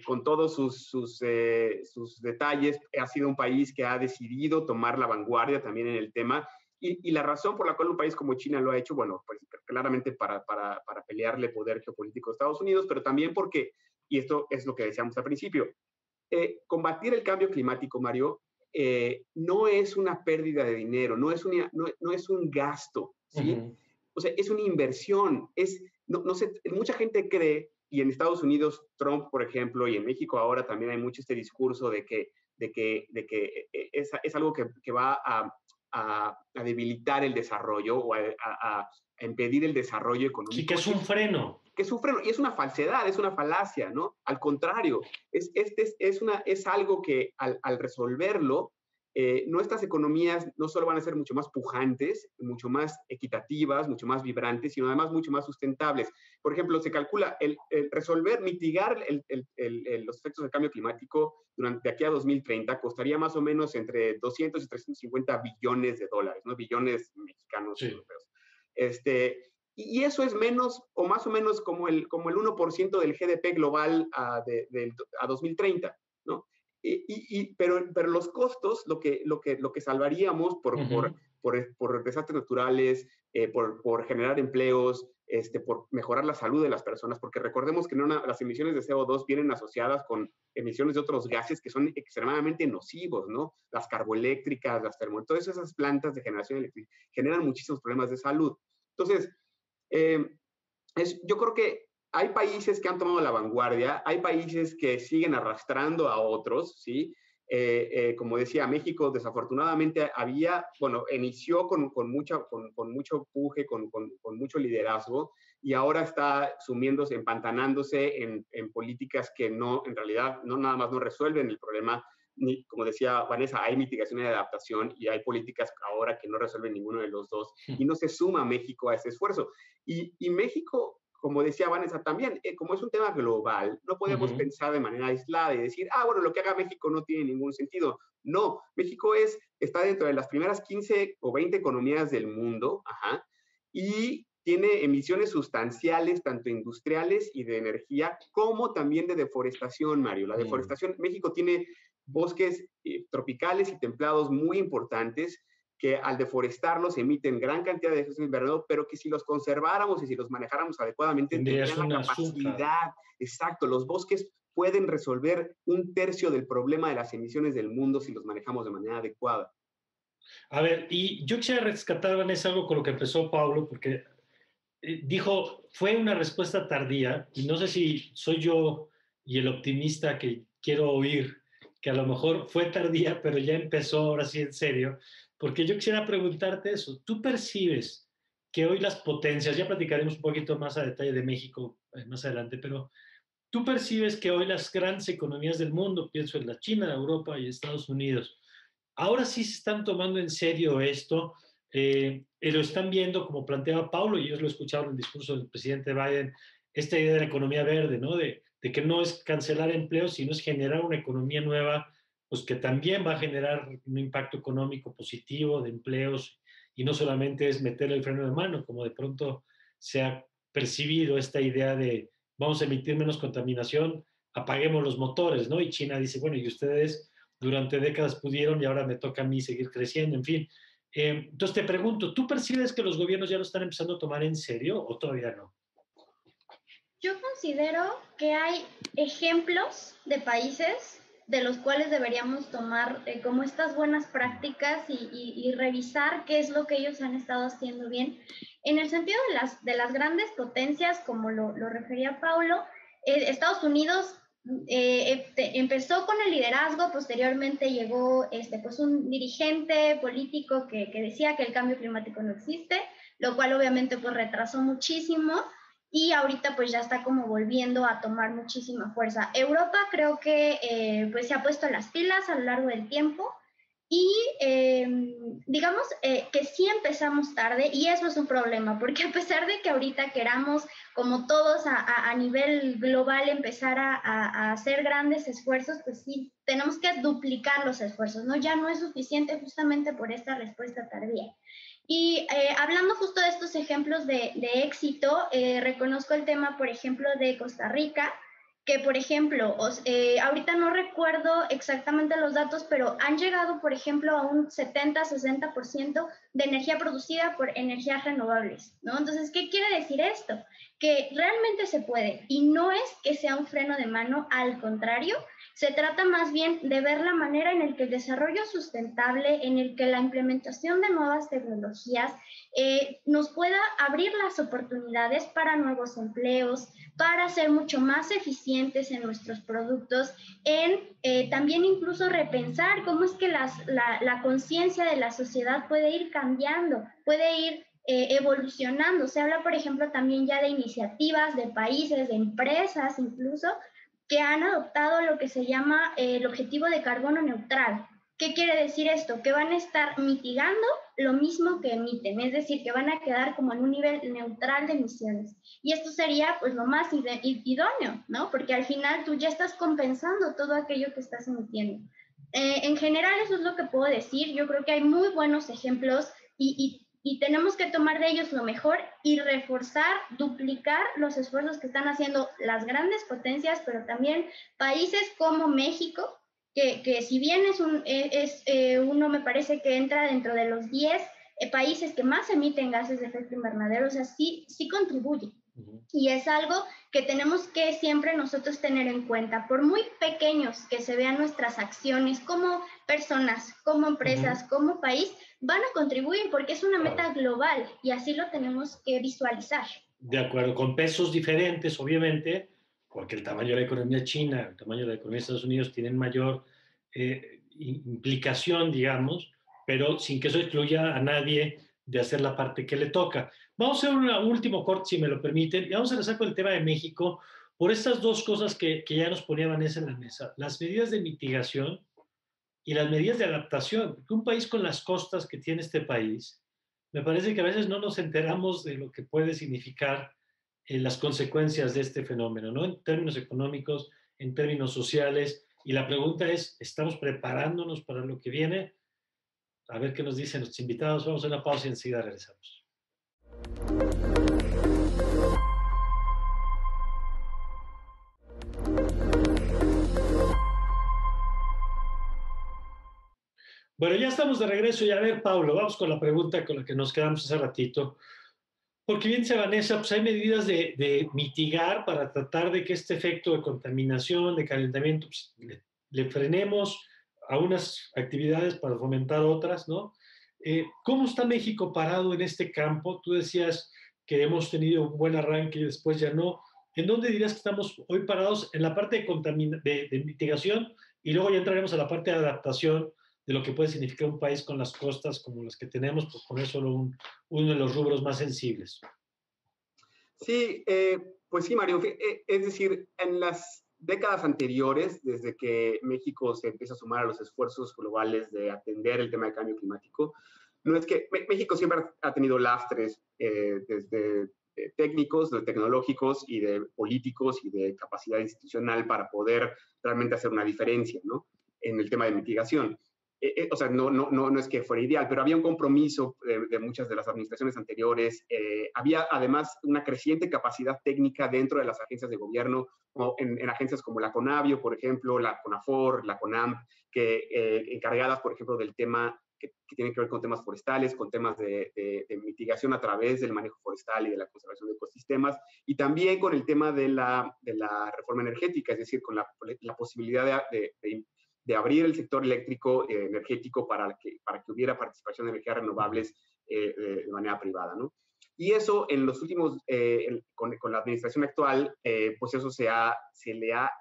con todos sus detalles, ha sido un país que ha decidido tomar la vanguardia también en el tema y la razón por la cual un país como China lo ha hecho, bueno, pues claramente para pelearle poder geopolítico a Estados Unidos, pero también porque, y esto es lo que decíamos al principio, combatir el cambio climático, Mario, no es una pérdida de dinero, no es un gasto, ¿sí? O sea, es una inversión. No sé, mucha gente cree, y en Estados Unidos, Trump, por ejemplo, y en México ahora también hay mucho este discurso de que es algo que va a debilitar el desarrollo o a impedir el desarrollo económico. Sí, que es un freno. Que es un freno, y es una falsedad, es una falacia, ¿no? Al contrario, es algo que al resolverlo, nuestras economías no solo van a ser mucho más pujantes, mucho más equitativas, mucho más vibrantes, sino además mucho más sustentables. Por ejemplo, se calcula el mitigar los efectos del cambio climático de aquí a 2030 costaría más o menos entre 200 y 350 billones de dólares, ¿no? Billones mexicanos, sí, europeos. Y eso es menos o más o menos como el 1% del GDP global a 2030, ¿no? Pero los costos, lo que salvaríamos por desastres naturales, por generar empleos, por mejorar la salud de las personas, porque recordemos que las emisiones de CO2 vienen asociadas con emisiones de otros gases que son extremadamente nocivos, ¿no? Las carboeléctricas, las todas esas plantas de generación eléctrica generan muchísimos problemas de salud. Entonces, yo creo que hay países que han tomado la vanguardia, hay países que siguen arrastrando a otros, ¿sí? Como decía, México desafortunadamente inició con mucho empuje, con mucho liderazgo, y ahora está sumiéndose, empantanándose en políticas que en realidad nada más no resuelven el problema, ni, como decía Vanessa, hay mitigación y adaptación, y hay políticas ahora que no resuelven ninguno de los dos, y no se suma México a ese esfuerzo. Y México, como decía Vanessa también, como es un tema global, no podemos pensar de manera aislada y decir, bueno, lo que haga México no tiene ningún sentido. No, México está dentro de las primeras 15 o 20 economías del mundo, y tiene emisiones sustanciales, tanto industriales y de energía, como también de deforestación, Mario. La deforestación, México tiene bosques tropicales y templados muy importantes, que al deforestarlos emiten gran cantidad de gases invernadero, pero que si los conserváramos y si los manejáramos adecuadamente, tendrían la capacidad. Exacto, los bosques pueden resolver 1/3 del problema de las emisiones del mundo si los manejamos de manera adecuada. A ver, y yo quisiera rescatar, Vanessa, algo con lo que empezó Pablo, porque dijo, fue una respuesta tardía, y no sé si soy yo y el optimista que quiero oír, que a lo mejor fue tardía, pero ya empezó ahora sí en serio, porque yo quisiera preguntarte eso. ¿Tú percibes que hoy las potencias, ya platicaremos un poquito más a detalle de México más adelante, pero tú percibes que hoy las grandes economías del mundo, pienso en la China, Europa y Estados Unidos, ahora sí se están tomando en serio esto? Lo están viendo, como planteaba Paulo, y ellos lo escucharon en el discurso del presidente Biden, esta idea de la economía verde, ¿no? De que no es cancelar empleos, sino es generar una economía nueva, pues que también va a generar un impacto económico positivo de empleos, y no solamente es meter el freno de mano, como de pronto se ha percibido esta idea de vamos a emitir menos contaminación, apaguemos los motores, ¿no? Y China dice, bueno, y ustedes durante décadas pudieron y ahora me toca a mí seguir creciendo, en fin. Entonces te pregunto, ¿tú percibes que los gobiernos ya lo están empezando a tomar en serio o todavía no? Yo considero que hay ejemplos de países de los cuales deberíamos tomar como estas buenas prácticas y revisar qué es lo que ellos han estado haciendo bien. En el sentido de las grandes potencias, como lo refería Paulo, Estados Unidos empezó con el liderazgo, posteriormente llegó pues un dirigente político que decía que el cambio climático no existe, lo cual obviamente pues retrasó muchísimo, y ahorita pues ya está como volviendo a tomar muchísima fuerza. Europa creo que pues se ha puesto las pilas a lo largo del tiempo, y digamos que sí empezamos tarde, y eso es un problema, porque a pesar de que ahorita queramos como todos a nivel global empezar a hacer grandes esfuerzos, pues sí, tenemos que duplicar los esfuerzos, ¿no? Ya no es suficiente justamente por esta respuesta tardía. Y hablando justo de estos ejemplos de éxito, reconozco el tema, por ejemplo, de Costa Rica, que, por ejemplo, ahorita no recuerdo exactamente los datos, pero han llegado, por ejemplo, a un 70-60% de energía producida por energías renovables, ¿no? Entonces, ¿qué quiere decir esto? Que realmente se puede, y no es que sea un freno de mano, al contrario, se trata más bien de ver la manera en la que el desarrollo sustentable, en el que la implementación de nuevas tecnologías nos pueda abrir las oportunidades para nuevos empleos, para ser mucho más eficientes en nuestros productos, en también incluso repensar cómo es que la conciencia de la sociedad puede ir cambiando, puede ir evolucionando. Se habla, por ejemplo, también ya de iniciativas de países, de empresas incluso, que han adoptado lo que se llama el objetivo de carbono neutral. ¿Qué quiere decir esto? Que van a estar mitigando lo mismo que emiten, es decir, que van a quedar como en un nivel neutral de emisiones. Y esto sería pues lo más idóneo, ¿no? Porque al final tú ya estás compensando todo aquello que estás emitiendo. En general eso es lo que puedo decir. Yo creo que hay muy buenos ejemplos y tenemos que tomar de ellos lo mejor y reforzar, duplicar los esfuerzos que están haciendo las grandes potencias, pero también países como México, que si bien uno me parece que entra dentro de los 10 países que más emiten gases de efecto invernadero, o sea, sí contribuye. Y es algo que tenemos que siempre nosotros tener en cuenta, por muy pequeños que se vean nuestras acciones como personas, como empresas, como país, van a contribuir porque es una meta global y así lo tenemos que visualizar. De acuerdo, con pesos diferentes, obviamente, porque el tamaño de la economía china, el tamaño de la economía de Estados Unidos tienen mayor implicación, digamos, pero sin que eso excluya a nadie de hacer la parte que le toca. Vamos a hacer un último corte, si me lo permiten, y vamos a empezar con el tema de México, por estas dos cosas que ya nos ponía Vanessa en la mesa, las medidas de mitigación y las medidas de adaptación. Porque un país con las costas que tiene este país, me parece que a veces no nos enteramos de lo que puede significar las consecuencias de este fenómeno, ¿no? En términos económicos, en términos sociales. Y la pregunta es, ¿estamos preparándonos para lo que viene? A ver qué nos dicen nuestros invitados. Vamos a una pausa y enseguida regresamos. Bueno, ya estamos de regreso y a ver, Pablo, vamos con la pregunta con la que nos quedamos hace ratito. Porque bien dice Vanessa, pues hay medidas de mitigar para tratar de que este efecto de contaminación, de calentamiento, pues, le frenemos a unas actividades para fomentar otras, ¿no? ¿Cómo está México parado en este campo? Tú decías que hemos tenido un buen arranque y después ya no. ¿En dónde dirías que estamos hoy parados? En la parte de mitigación y luego ya entraremos a la parte de adaptación de lo que puede significar un país con las costas como las que tenemos, por poner solo uno de los rubros más sensibles. Sí, pues sí, Mario. Es decir, en las décadas anteriores, desde que México se empieza a sumar a los esfuerzos globales de atender el tema del cambio climático, no es que México siempre ha tenido lastres desde técnicos, de tecnológicos y de políticos y de capacidad institucional para poder realmente hacer una diferencia, ¿no? En el tema de mitigación. O sea, no es que fuera ideal, pero había un compromiso de muchas de las administraciones anteriores. Había además una creciente capacidad técnica dentro de las agencias de gobierno, como en agencias como la CONAVIO, por ejemplo, la CONAFOR, la CONAMP, encargadas, por ejemplo, del tema que tiene que ver con temas forestales, con temas de mitigación a través del manejo forestal y de la conservación de ecosistemas, y también con el tema de la reforma energética, es decir, con la posibilidad de abrir el sector eléctrico energético para que hubiera participación de energías renovables de manera privada, ¿no? Y eso en los últimos, con la administración actual, pues eso se le ha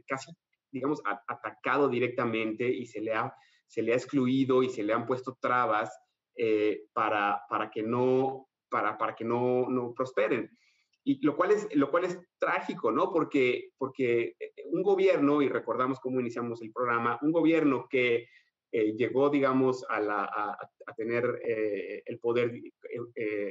casi, digamos, atacado directamente y se le ha excluido y se le han puesto trabas para que no prosperen. Y lo cual es trágico, ¿no? Porque un gobierno, y recordamos cómo iniciamos el programa, un gobierno que llegó, digamos, a tener el poder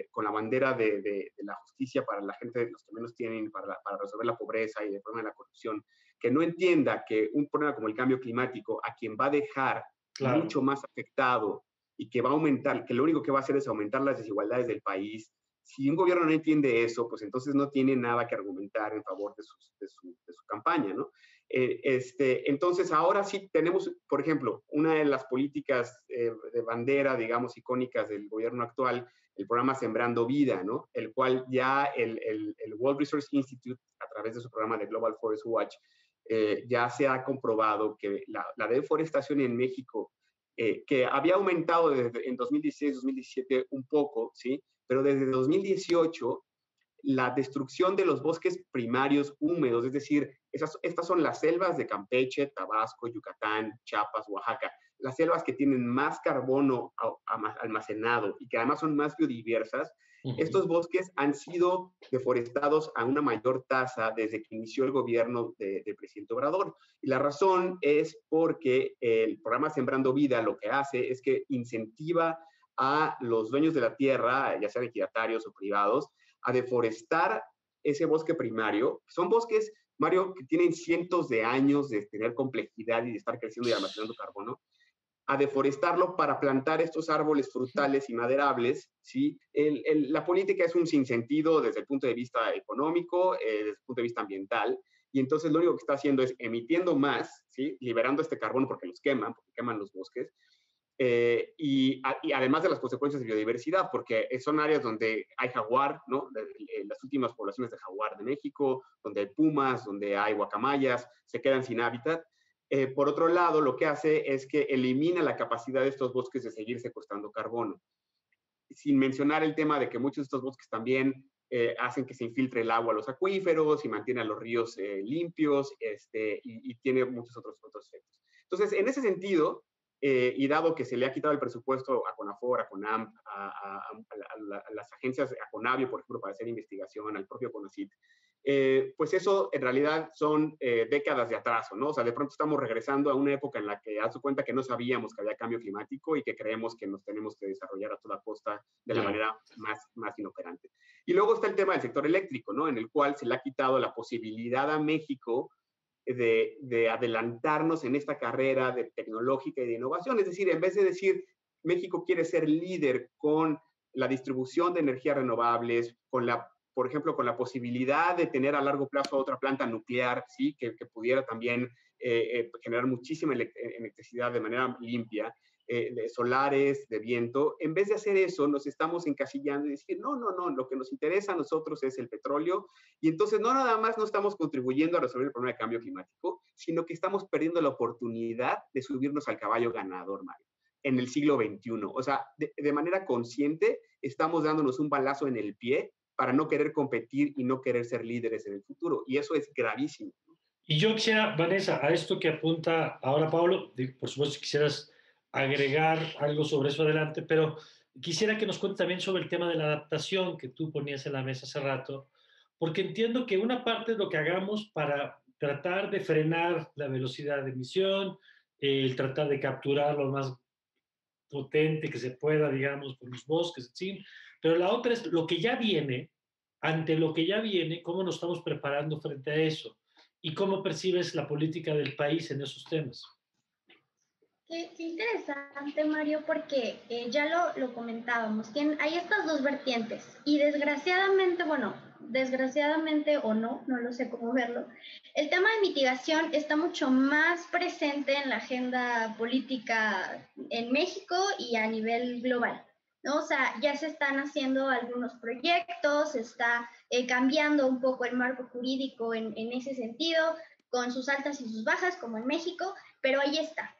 con la bandera de la justicia para la gente, los que menos tienen, para resolver la pobreza y el problema de la corrupción, que no entienda que un problema como el cambio climático, a quien va a dejar mucho más afectado y que va a aumentar, que lo único que va a hacer es aumentar las desigualdades del país, si un gobierno no entiende eso, pues entonces no tiene nada que argumentar en favor de su campaña, ¿no? Entonces, ahora sí tenemos, por ejemplo, una de las políticas de bandera, digamos, icónicas del gobierno actual, el programa Sembrando Vida, ¿no? El cual ya el World Resource Institute, a través de su programa de Global Forest Watch, ya se ha comprobado que la deforestación en México, que había aumentado desde, en 2016-2017 un poco, ¿sí? Pero desde 2018 la destrucción de los bosques primarios húmedos, es decir, estas son las selvas de Campeche, Tabasco, Yucatán, Chiapas, Oaxaca, las selvas que tienen más carbono almacenado y que además son más biodiversas. Estos bosques han sido deforestados a una mayor tasa desde que inició el gobierno del presidente Obrador. Y la razón es porque el programa Sembrando Vida lo que hace es que incentiva a los dueños de la tierra, ya sean ejidatarios o privados, a deforestar ese bosque primario. Son bosques, Mario, que tienen cientos de años de tener complejidad y de estar creciendo y almacenando carbono, a deforestarlo para plantar estos árboles frutales y maderables, ¿sí? La política es un sinsentido desde el punto de vista económico, desde el punto de vista ambiental, y entonces lo único que está haciendo es emitiendo más, ¿sí? Liberando este carbono porque queman los bosques, y además de las consecuencias de biodiversidad, porque son áreas donde hay jaguar, ¿no? Las últimas poblaciones de jaguar de México, donde hay pumas, donde hay guacamayas, se quedan sin hábitat. Por otro lado, lo que hace es que elimina la capacidad de estos bosques de seguir secuestrando carbono. Sin mencionar el tema de que muchos de estos bosques también hacen que se infiltre el agua a los acuíferos y mantienen los ríos limpios, y tiene muchos otros efectos. Entonces, en ese sentido, y dado que se le ha quitado el presupuesto a CONAFOR, a CONAMP, a las agencias, a CONAVIO, por ejemplo, para hacer investigación, al propio CONACYT, pues eso en realidad son décadas de atraso, ¿no? O sea, de pronto estamos regresando a una época en la que haz cuenta que no sabíamos que había cambio climático y que creemos que nos tenemos que desarrollar a toda costa de la manera más inoperante. Y luego está el tema del sector eléctrico, ¿no? En el cual se le ha quitado la posibilidad a México de adelantarnos en esta carrera de tecnológica y de innovación. Es decir, en vez de decir México quiere ser líder con la distribución de energías renovables, por ejemplo, con la posibilidad de tener a largo plazo otra planta nuclear, ¿sí? que pudiera también generar muchísima electricidad de manera limpia, de solares, de viento. En vez de hacer eso, nos estamos encasillando y decir, no, lo que nos interesa a nosotros es el petróleo, y entonces no nada más no estamos contribuyendo a resolver el problema de cambio climático, sino que estamos perdiendo la oportunidad de subirnos al caballo ganador, Mario, en el siglo XXI. O sea, de manera consciente estamos dándonos un balazo en el pie para no querer competir y no querer ser líderes en el futuro, y eso es gravísimo. Y yo quisiera, Vanessa, a esto que apunta ahora Pablo, por supuesto si quisieras agregar algo sobre eso adelante, pero quisiera que nos cuentes también sobre el tema de la adaptación que tú ponías en la mesa hace rato, porque entiendo que una parte es lo que hagamos para tratar de frenar la velocidad de emisión, el tratar de capturar lo más potente que se pueda, digamos, con los bosques, ¿sí? Pero la otra es lo que ya viene, ante lo que ya viene, cómo nos estamos preparando frente a eso y cómo percibes la política del país en esos temas. Qué interesante, Mario, porque ya lo comentábamos, hay estas dos vertientes y desgraciadamente, bueno, desgraciadamente o no lo sé cómo verlo, el tema de mitigación está mucho más presente en la agenda política en México y a nivel global, ¿no? O sea, ya se están haciendo algunos proyectos, se está cambiando un poco el marco jurídico en ese sentido, con sus altas y sus bajas, como en México, pero ahí está.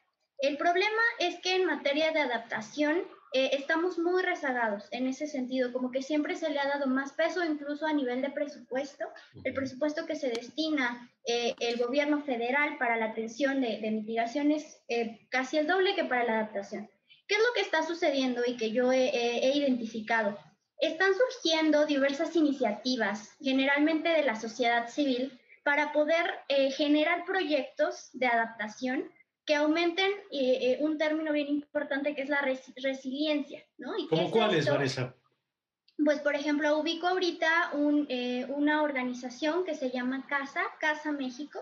El problema es que en materia de adaptación estamos muy rezagados en ese sentido, como que siempre se le ha dado más peso, incluso a nivel de presupuesto, el presupuesto que se destina el gobierno federal para la atención de mitigación es casi el doble que para la adaptación. ¿Qué es lo que está sucediendo y que yo he identificado? Están surgiendo diversas iniciativas, generalmente de la sociedad civil, para poder generar proyectos de adaptación que aumenten un término bien importante que es la resiliencia, ¿no? ¿Y ¿Cómo cuáles, Vanessa? Pues, por ejemplo, ubico ahorita una organización que se llama Casa México,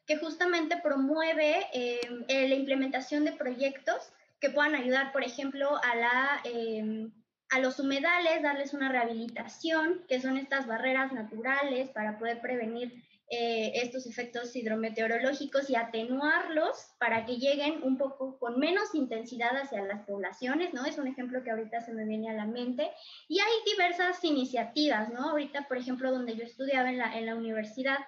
que justamente promueve la implementación de proyectos que puedan ayudar, por ejemplo, a a los humedales, darles una rehabilitación, que son estas barreras naturales para poder prevenir estos efectos hidrometeorológicos y atenuarlos para que lleguen un poco con menos intensidad hacia las poblaciones, ¿no? Es un ejemplo que ahorita se me viene a la mente. Y hay diversas iniciativas, ¿no? Ahorita, por ejemplo, donde yo estudiaba en la universidad,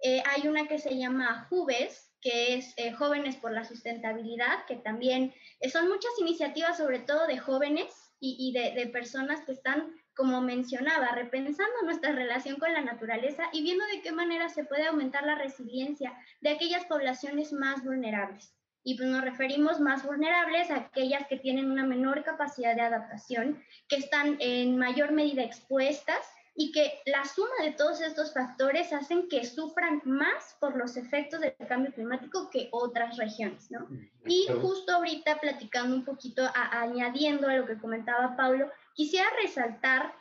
hay una que se llama JUVES, que es Jóvenes por la Sustentabilidad, que también son muchas iniciativas, sobre todo de jóvenes y de personas que están, como mencionaba, repensando nuestra relación con la naturaleza y viendo de qué manera se puede aumentar la resiliencia de aquellas poblaciones más vulnerables. Y pues nos referimos más vulnerables a aquellas que tienen una menor capacidad de adaptación, que están en mayor medida expuestas y que la suma de todos estos factores hacen que sufran más por los efectos del cambio climático que otras regiones, ¿no? Y justo ahorita platicando un poquito, añadiendo a lo que comentaba Paulo, quisiera resaltar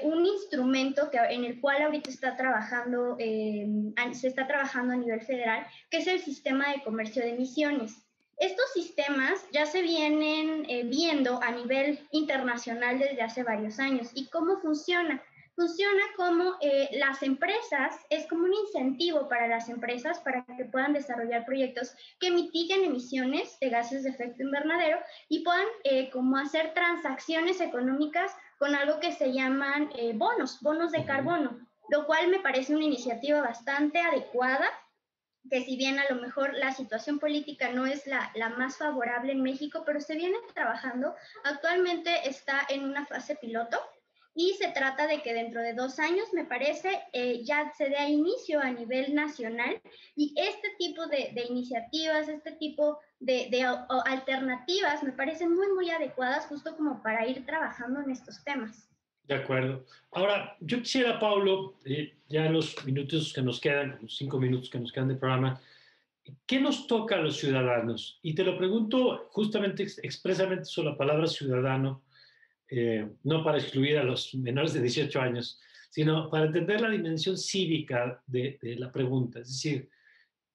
un instrumento en el cual ahorita se está trabajando a nivel federal, que es el sistema de comercio de emisiones. Estos sistemas ya se vienen viendo a nivel internacional desde hace varios años. ¿Y cómo funciona? Funciona como las empresas, es como un incentivo para las empresas para que puedan desarrollar proyectos que mitiguen emisiones de gases de efecto invernadero y puedan como hacer transacciones económicas con algo que se llaman bonos de carbono, lo cual me parece una iniciativa bastante adecuada, que si bien a lo mejor la situación política no es la más favorable en México, pero se viene trabajando. Actualmente está en una fase piloto y se trata de que dentro de 2 años, me parece, ya se dé inicio a nivel nacional, y este tipo de iniciativas, este tipo de alternativas me parecen muy, muy adecuadas justo como para ir trabajando en estos temas. De acuerdo. Ahora, yo quisiera, Paulo, ya en los minutos que nos quedan, los 5 minutos que nos quedan de programa, ¿qué nos toca a los ciudadanos? Y te lo pregunto justamente, expresamente sobre la palabra ciudadano, no para excluir a los menores de 18 años, sino para entender la dimensión cívica de la pregunta. Es decir,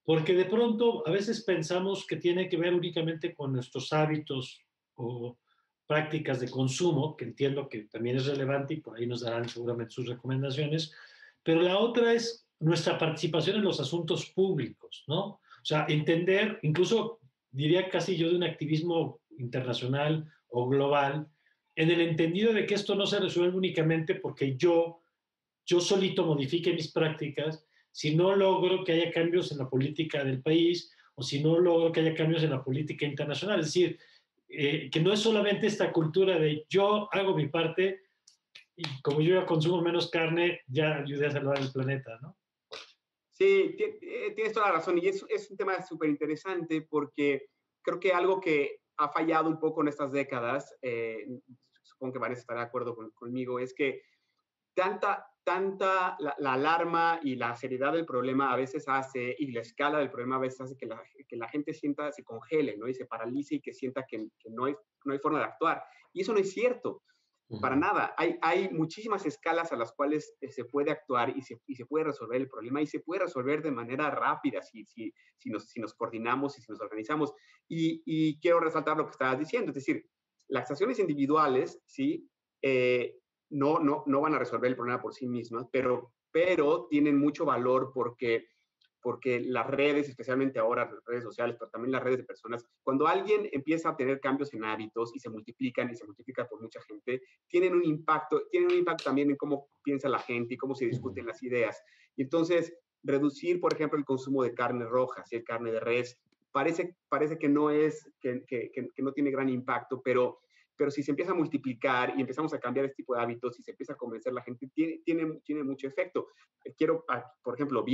porque de pronto a veces pensamos que tiene que ver únicamente con nuestros hábitos o prácticas de consumo, que entiendo que también es relevante y por ahí nos darán seguramente sus recomendaciones, pero la otra es nuestra participación en los asuntos públicos, ¿no? O sea, entender, incluso diría casi yo de un activismo internacional o global, en el entendido de que esto no se resuelve únicamente porque yo solito modifique mis prácticas, si no logro que haya cambios en la política del país o si no logro que haya cambios en la política internacional. Es decir, que no es solamente esta cultura de yo hago mi parte y como yo ya consumo menos carne, ya ayudé a salvar el planeta, ¿no? Sí, tienes toda la razón, y es un tema súper interesante porque creo que algo que ha fallado un poco en estas décadas, supongo que Vanessa estará de acuerdo conmigo, es que tanta la alarma y la seriedad del problema a veces hace, y la escala del problema a veces hace que la gente sienta, se congele, ¿no? Y se paralice y que sienta que no hay forma de actuar. Y eso no es cierto. Para nada. Hay muchísimas escalas a las cuales se puede actuar y se puede resolver el problema, y se puede resolver de manera rápida si nos coordinamos y si nos organizamos. Y quiero resaltar lo que estabas diciendo, es decir, las acciones individuales, ¿sí? No van a resolver el problema por sí mismas, pero tienen mucho valor porque las redes, especialmente ahora las redes sociales, pero también las redes de personas, cuando alguien empieza a tener cambios en hábitos y se multiplican por mucha gente, tienen un impacto también en cómo piensa la gente y cómo se discuten las ideas. Y entonces, reducir, por ejemplo, el consumo de carne roja, si es carne de res, parece que no tiene gran impacto, pero si se empieza a multiplicar y empezamos a cambiar este tipo de hábitos y se empieza a convencer a la gente, tiene mucho efecto. Por ejemplo,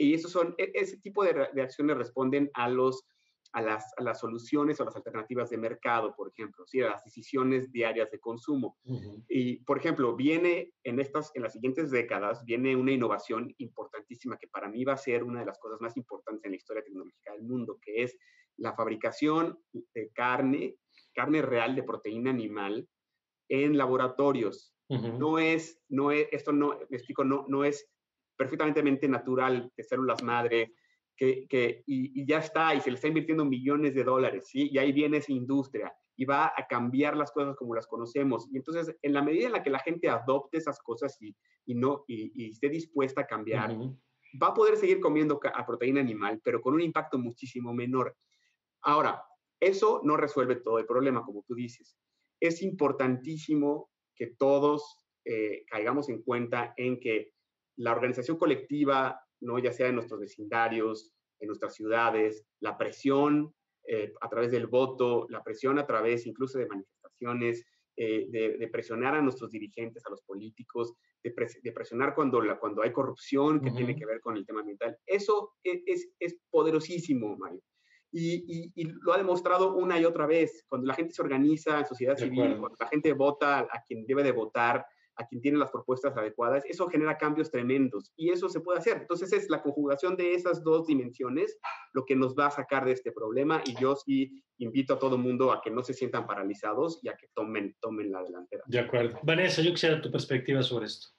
y ese tipo de acciones responden a las soluciones o las alternativas de mercado, por ejemplo, ¿sí? A las decisiones diarias de consumo. Y, por ejemplo, en las siguientes décadas, viene una innovación importantísima que para mí va a ser una de las cosas más importantes en la historia tecnológica del mundo, que es la fabricación de carne real de proteína animal en laboratorios. No es perfectamente natural de células madre, y ya está, y se le está invirtiendo millones de dólares, ¿sí? Y ahí viene esa industria, y va a cambiar las cosas como las conocemos. Y entonces, en la medida en la que la gente adopte esas cosas y esté dispuesta a cambiar, va a poder seguir comiendo a proteína animal, pero con un impacto muchísimo menor. Ahora, eso no resuelve todo el problema, como tú dices. Es importantísimo que todos caigamos en cuenta en que la organización colectiva, ¿no? Ya sea en nuestros vecindarios, en nuestras ciudades, la presión a través del voto, la presión a través incluso de manifestaciones, de presionar a nuestros dirigentes, a los políticos, de presionar cuando hay corrupción que tiene que ver con el tema ambiental. Eso es poderosísimo, Mario. Y lo ha demostrado una y otra vez. Cuando la gente se organiza en sociedad civil, cuando la gente vota a quien debe de votar, a quien tiene las propuestas adecuadas, eso genera cambios tremendos y eso se puede hacer. Entonces es la conjugación de esas dos dimensiones lo que nos va a sacar de este problema, y yo sí invito a todo el mundo a que no se sientan paralizados y a que tomen la delantera. De acuerdo. Vanessa, yo quisiera tu perspectiva sobre esto.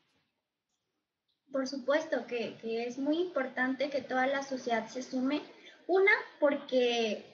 Por supuesto que es muy importante que toda la sociedad se sume. Una, porque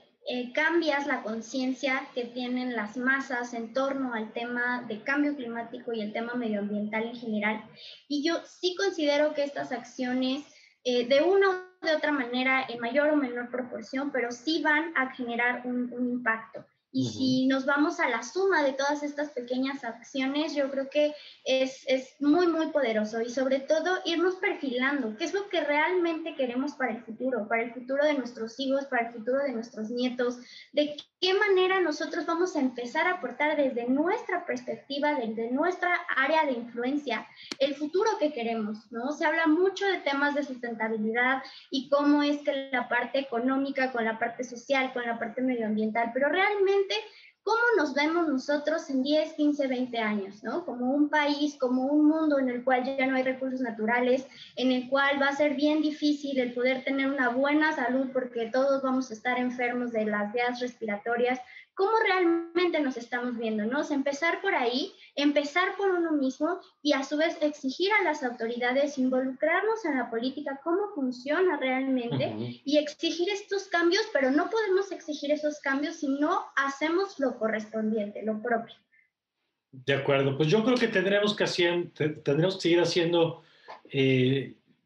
cambias la conciencia que tienen las masas en torno al tema de cambio climático y el tema medioambiental en general. Y yo sí considero que estas acciones, de una o de otra manera, en mayor o menor proporción, pero sí van a generar un impacto. Y si nos vamos a la suma de todas estas pequeñas acciones, yo creo que es muy, muy poderoso. Y sobre todo, irnos perfilando. ¿Qué es lo que realmente queremos para el futuro? Para el futuro de nuestros hijos, para el futuro de nuestros nietos. ¿De qué manera nosotros vamos a empezar a aportar desde nuestra perspectiva, desde nuestra área de influencia, el futuro que queremos, ¿no? Se habla mucho de temas de sustentabilidad y cómo es que la parte económica con la parte social, con la parte medioambiental, pero realmente, ¿cómo nos vemos nosotros en 10, 15, 20 años, ¿no? Como un país, como un mundo en el cual ya no hay recursos naturales, en el cual va a ser bien difícil el poder tener una buena salud porque todos vamos a estar enfermos de las vías respiratorias. ¿Cómo realmente nos estamos viendo, no? O sea, empezar por ahí, empezar por uno mismo y a su vez exigir a las autoridades, involucrarnos en la política, cómo funciona realmente y exigir estos cambios, pero no podemos exigir esos cambios si no hacemos lo correspondiente, lo propio. De acuerdo, pues yo creo que tendremos que seguir haciendo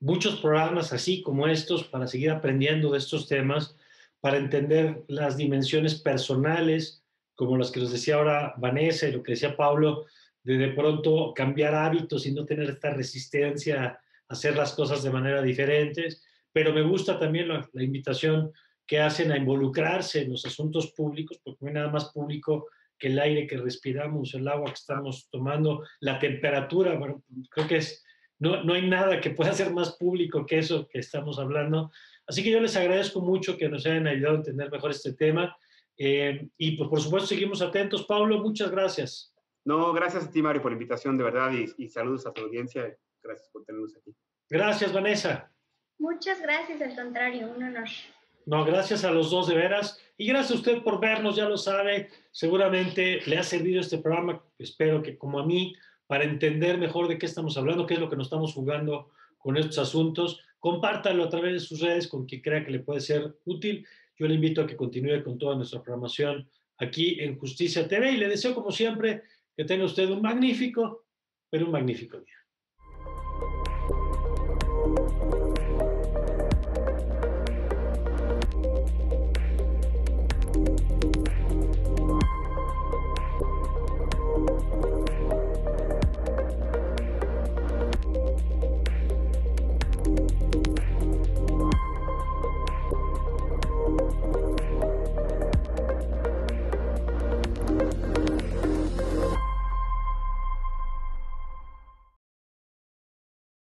muchos programas así como estos para seguir aprendiendo de estos temas, para entender las dimensiones personales, como las que nos decía ahora Vanessa y lo que decía Pablo, de pronto cambiar hábitos y no tener esta resistencia a hacer las cosas de manera diferentes. Pero me gusta también la invitación que hacen a involucrarse en los asuntos públicos, porque no hay nada más público que el aire que respiramos, el agua que estamos tomando, la temperatura. Bueno, creo que no hay nada que pueda ser más público que eso que estamos hablando. Así que yo les agradezco mucho que nos hayan ayudado a entender mejor este tema. Y pues, por supuesto, seguimos atentos. Pablo, muchas gracias. No, gracias a ti, Mario, por la invitación, de verdad, y saludos a tu audiencia. Gracias por tenernos aquí. Gracias, Vanessa. Muchas gracias, al contrario, un honor. No, gracias a los dos, de veras. Y gracias a usted por vernos, ya lo sabe. Seguramente le ha servido este programa, espero que como a mí, para entender mejor de qué estamos hablando, qué es lo que nos estamos jugando con estos asuntos. Compártalo a través de sus redes con quien crea que le puede ser útil. Yo le invito a que continúe con toda nuestra programación aquí en Justicia TV y le deseo, como siempre, que tenga usted un magnífico, pero un magnífico día.